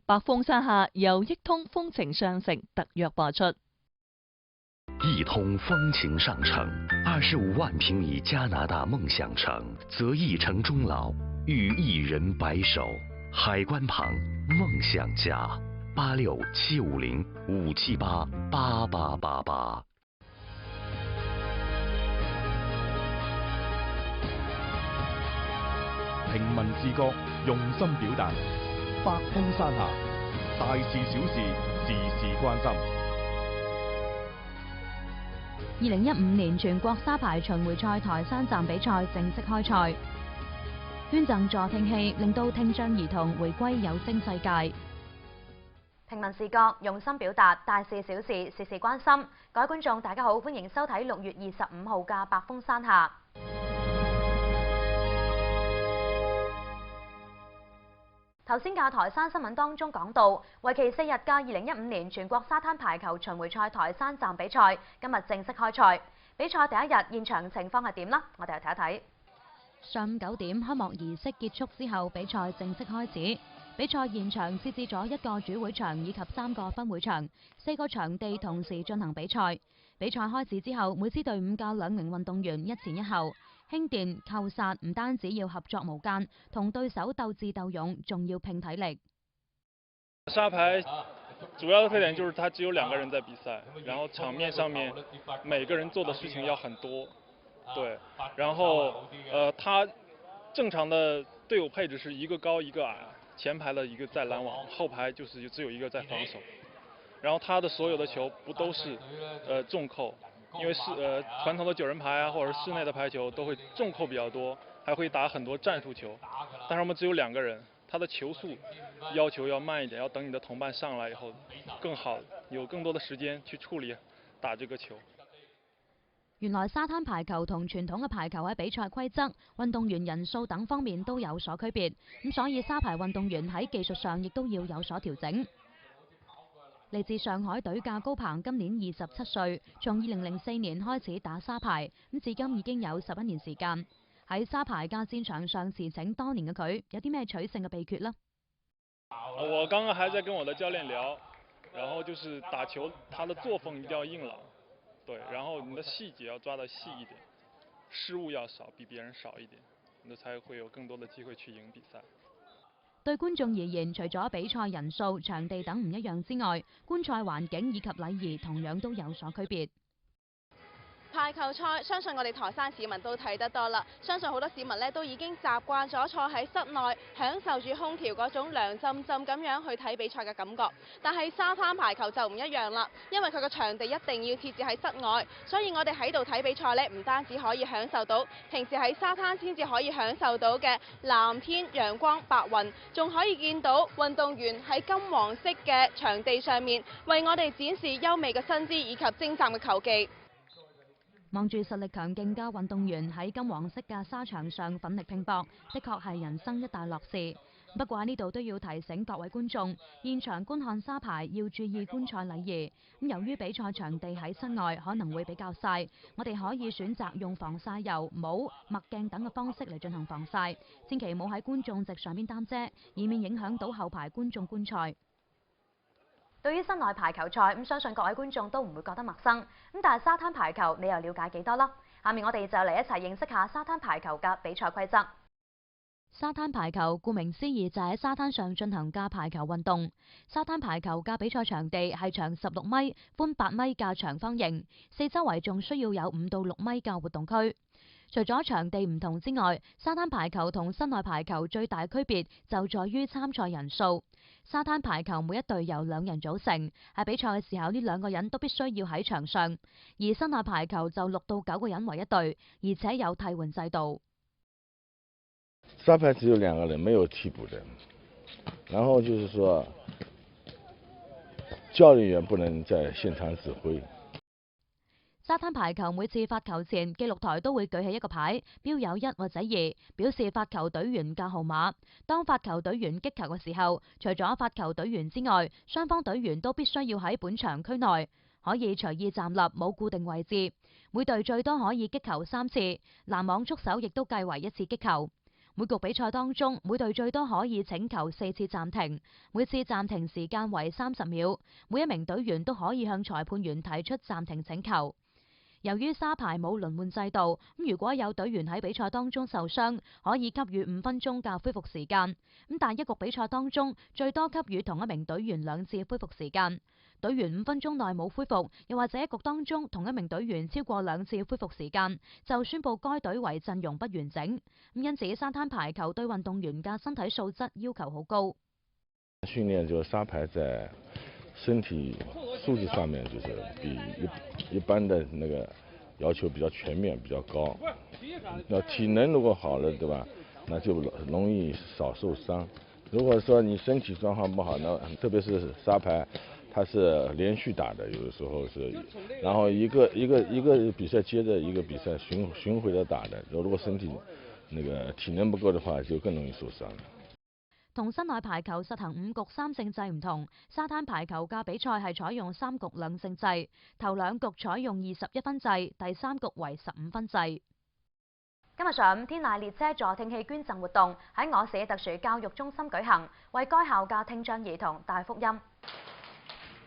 百風山下由益通風情上城特約播出。益通风情上城，25万平米加拿大梦想城，择益城终老，寓一人白首。海关旁梦想家，86750-578-8888。平民自覺，用心表達，百風山下，大事小事，事事關心。2015年全國沙排巡迴賽台山站比賽正式開賽，捐贈助聽器令到聽障兒童回歸有聲世界。平民視覺，用心表達，大事小事，事事關心。各位觀眾，大家好，歡迎收睇6月25號嘅百風山下。頭先嘅台山新聞當中講到，為期4日嘅2015年全國沙灘排球巡迴賽台山站比賽，今日正式開賽。比賽第一日現場情況係點呢？我哋嚟睇一睇。上午9點開幕儀式結束之後，比賽正式開始。比賽現場設置咗1個主會場以及3個分會場，4個場地同時進行比賽。比賽開始之後，每支隊伍嘅2名運動員一前一後。輕電扣殺唔單止要合作無間，同對手鬥智鬥勇，仲要拼體力。沙排主要的特點就是它只有2個人在比賽，然後場面上面每個人做的事情要很多，對，然後它正常的隊伍配置是1個高1個矮，前排的1個在攔網，後排就是只有1個在防守，然後它的所有的球不都是重扣。因為傳統的9人排啊，或者室內的排球都會重扣比較多，還會打很多戰術球。但是我們只有2個人，他的球速要求要慢一點，要等你的同伴上來以後更好，有更多的時間去處理打這個球。原來沙灘排球同傳統嘅排球喺比賽規則、運動員人數等方面都有所區別，咁所以沙排運動員喺技術上亦都要有所調整。嚟自上海隊嘅高鵬今年27歲，從2004年開始打沙排，咁至今已經有11年時間。喺沙排嘅戰場上馳騁多年嘅佢，有啲咩取勝嘅秘訣呢？我剛剛還在跟我的教練聊，然後就是打球，他的作風一定要硬朗，對，然後你的細節要抓得細一點，失誤要少，比別人少一點，你才會有更多的機會去贏比賽。對觀眾而言，除咗比賽人數、場地等唔一樣之外，觀賽環境以及禮儀同樣都有所區別。排球賽，相信我哋台山市民都睇得多啦。相信好多市民呢都已經習慣咗坐喺室內，享受住空調嗰種涼浸浸咁樣去睇比賽嘅感覺。但係沙灘排球就唔一樣啦，因為佢個場地一定要設置喺室外，所以我哋喺度睇比賽呢，唔單止可以享受到平時喺沙灘先至可以享受到嘅藍天、陽光、白雲，仲可以見到運動員喺金黃色嘅場地上面為我哋展示優美嘅身姿以及精湛嘅球技。望住實力強勁嘅運動員喺金黃色嘅沙場上奮力拼搏，的確係人生一大樂事。不過喺呢度都要提醒各位觀眾，現場觀看沙排要注意觀賽禮儀。咁由於比賽場地喺室外可能會比較曬，我哋可以選擇用防曬油、帽、墨鏡等嘅方式嚟進行防曬，千祈唔好喺觀眾席上邊擔遮，以免影響到後排觀眾觀賽。對於室內排球賽，相信各位觀眾都唔會覺得陌生。但係沙灘排球你又了解幾多啦？下面我哋就嚟一齊認識下沙灘排球嘅比賽規則。沙灘排球顧名思義就喺沙灘上進行嘅排球運動。沙灘排球嘅比賽場地係長16米、寬8米嘅長方形，四周圍仲需要有5到6米嘅活動區。除咗場地唔同之外，沙灘排球同室內排球最大區別就在於參賽人數。沙灘排球每一隊由2人組成，喺比賽嘅時候呢2個人都必須要喺場上；而室內排球就6到9個人為一隊，而且有替換制度。沙排只有2個人，沒有替補的。然後就是說，教練員不能在現場指揮。沙灘排球每次發球前，記錄台都會舉起一個牌，標有1或者2，表示發球隊員嘅號碼。當發球隊員擊球嘅時候，除咗發球隊員之外，雙方隊員都必須要喺本場區內，可以隨意站立，冇固定位置。每隊最多可以擊球3次，攔網觸手亦都計為1次擊球。每局比賽當中，每隊最多可以請求4次暫停，每次暫停時間為30秒。每一名隊員都可以向裁判員提出暫停請求。由於沙排冇輪換制度，如果有隊員喺比賽當中受傷，可以給予5分鐘嘅恢復時間。但一局比賽當中最多給予同一名隊員2次恢復時間。隊員5分鐘內冇恢復，又或者一局當中同一名隊員超過2次恢復時間，就宣布該隊為陣容不完整。因此，沙灘排球對運動員嘅身體素質要求好高。訓練就沙排在身體素質上面，就是比一般的那個要求比較全面，比較高。那體能如果好了，對吧？那就容易少受傷。如果說你身體狀況不好，那特別是沙排，它是連續打的，有的時候是，然後一個比賽接着一個比賽巡迴的打的。如果身體那個體能不夠的話，就更容易受傷。同室內排球實行5局3勝制唔同，沙灘排球嘅比賽係採用3局2勝制，頭2局採用21分制，第3局為15分制。今日上午，天籟列車助聽器捐贈活動喺我市特殊教育中心舉行，為該校嘅聽障兒童帶福音。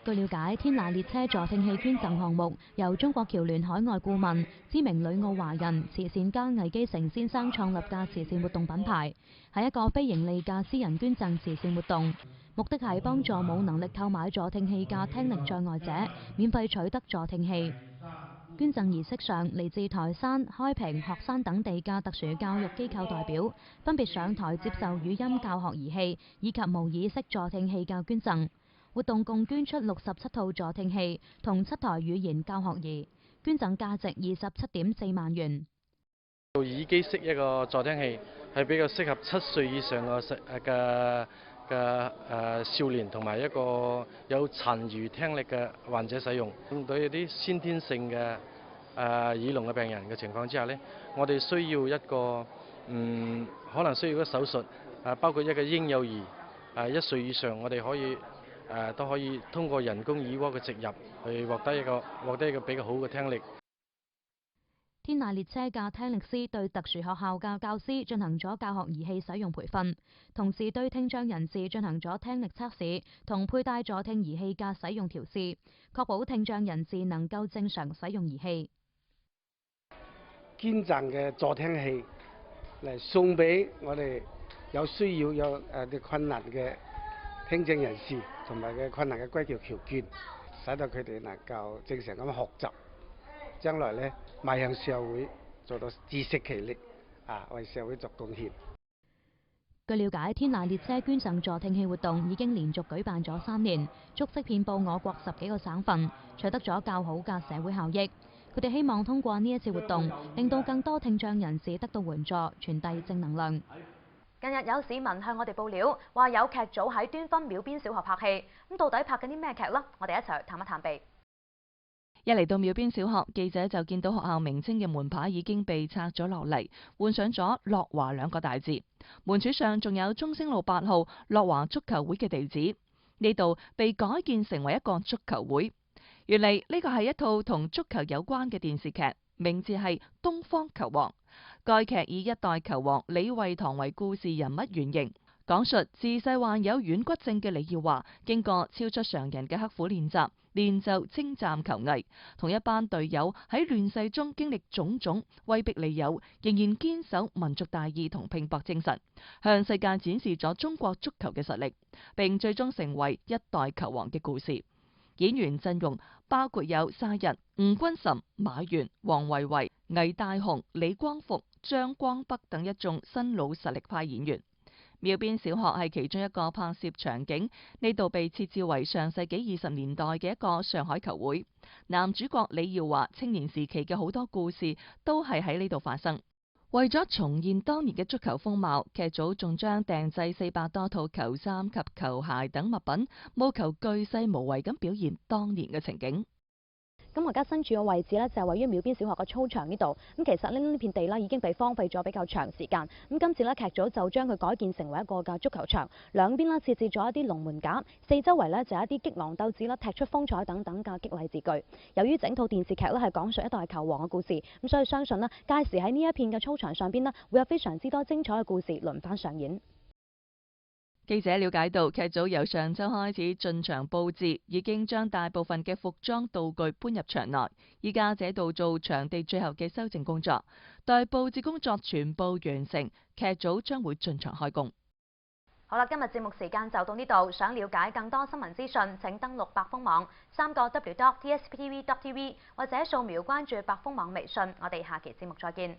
據了解，天籟列車助聽器捐贈項目由中國僑聯海外顧問、知名旅澳華人慈善家魏基成先生創立嘅慈善活動品牌，係一個非盈利嘅私人捐贈慈善活動，目的係幫助冇能力購買助聽器嘅聽力障礙者免費取得助聽器。捐贈儀式上，嚟自台山、開平、鶴山等地嘅特殊教育機構代表分別上台接受語音教學儀器以及模擬式助聽器嘅捐贈。活動共捐出67套助聽器同7台語言教學儀，捐贈價值27.4萬元。耳機式一個助聽器係比較適合7歲以上嘅少年同埋一個有殘餘聽力嘅患者使用。對一啲先天性嘅耳聾嘅病人嘅情況之下呢，我哋需要一個可能需要一個手術，包括一個嬰幼兒1歲以上，我哋可以都可以通過人工耳蝸嘅植入去獲得一個比較好嘅聽力。天籟列車嘅聽力師對特殊學校嘅教師進行咗教學儀器使用培訓，同時對聽障人士進行咗聽力測試同佩戴助聽儀器嘅使用調試，確保聽障人士能夠正常使用儀器。捐贈嘅助聽器嚟送俾我哋有需要有啲困難嘅聽障人士同埋嘅困難嘅歸條僑眷，使到佢哋能夠正常咁學習，將來呢邁向社會，做到自食其力，為社會作貢獻。據了解，天籟列車捐贈助聽器活動已經連續舉辦咗3年，足跡遍佈我國10幾個省份，取得咗較好嘅社會效益。佢哋希望通過呢一次活動，令到更多聽障人士得到援助，傳遞正能量。近日有市民向我哋報料，話有劇組喺端分廟邊小學拍戲，咁到底拍緊啲咩劇呢？我哋一齊去探一探秘。一嚟到廟邊小學，記者就見到學校名稱嘅門牌已經被拆咗落嚟，換上咗樂華2個大字。門柱上仲有中星路8號樂華足球會嘅地址。呢度被改建成為一個足球會。原嚟呢個係一套同足球有關嘅電視劇，名字係《東方球王》。該劇以一代球王李惠堂為故事人物原型，講述自細患有軟骨症嘅李耀華，經過超出常人嘅刻苦練習，練就精湛球藝，同一班隊友喺亂世中經歷種種威逼利誘，仍然堅守民族大義同拼搏精神，向世界展示咗中國足球嘅實力，並最終成為一代球王嘅故事。演員陣容包括有沙溢、吳君岑、馬原、黃維維、倪大雄、李光復、張光北等一眾新老實力派演員。廟邊小學係其中一個拍攝場景，呢度被設置為上世紀20年代嘅一個上海球會。男主角李耀華青年時期嘅好多故事都係喺呢度發生。為咗重現當年嘅足球風貌，劇組仲將訂製400多套球衫及球鞋等物品，務求巨細無遺咁表現當年嘅情景。咁我而家身處嘅位置呢，就係位於廟邊小學嘅操場呢度。咁其實呢片地呢已經被荒廢咗比較長時間。咁今次呢劇組就將佢改建成為一個嘅足球場，兩邊呢設置咗一啲龍門架，四周圍呢就有一啲激狼鬥智啦、踢出風采等等嘅激勵字句。由於整套電視劇呢係講述一代球王嘅故事，咁所以相信呢屆時喺呢一片嘅操場上邊呢會有非常之多精彩嘅故事輪番上演。記者了解到，劇組由上週開始進場佈置，已經將大部分嘅服裝道具搬入場內，依家喺度做場地最後嘅修正工作。待佈置工作全部完成，劇組將會進場開工。好啦，今日節目時間就到呢度。想了解更多新聞資訊，請登錄百豐網3w.tsptv.tv 或者掃描關注百豐網微信。我哋下期節目再見。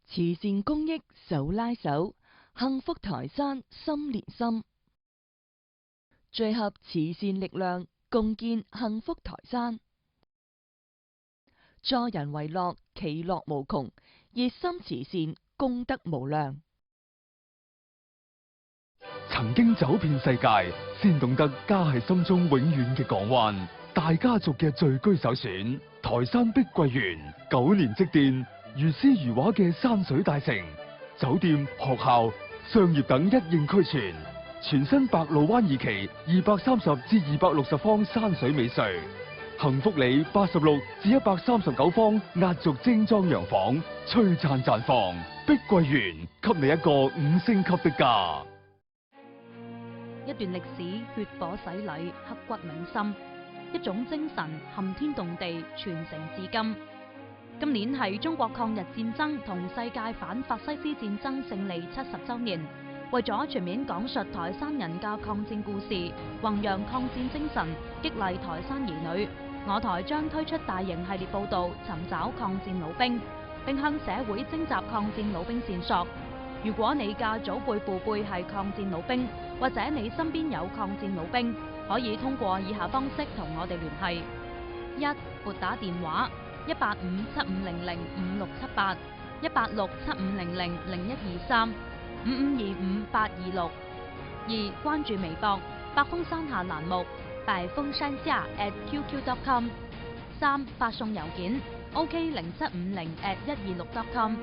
慈善公益手拉手，幸福台山心連心，聚合慈善力量，共建幸福台山。助人為樂，其樂無窮；熱心慈善，功德無量。曾經走遍世界，先懂得家係心中永遠嘅港灣。大家族嘅聚居首選，台山碧桂園，9年積澱。如詩如畫嘅山水大城，酒店、學校、商業等一應俱全。全新白鷺灣二期230至260方山水美穗，幸福里86至139方壓軸精裝洋房，璀璨綻放。碧桂園給你一個5星級的家。一段歷史，血火洗禮，刻骨銘心；一種精神，撼天動地，傳承至今。今年係中國抗日戰爭同世界反法西斯戰爭勝利70週年，為咗全面講述台山人嘅抗戰故事，弘揚抗戰精神，激勵台山兒女，我台將推出大型系列報導，尋找抗戰老兵，並向社會徵集抗戰老兵線索。如果你嘅祖輩父輩係抗戰老兵，或者你身邊有抗戰老兵，可以通過以下方式同我哋聯繫：一、撥打電話18575005678，18675000123，55258226；2、關注微博百豐山下欄目百豐山下@qq.com；3、發送郵件OK0750@126.com。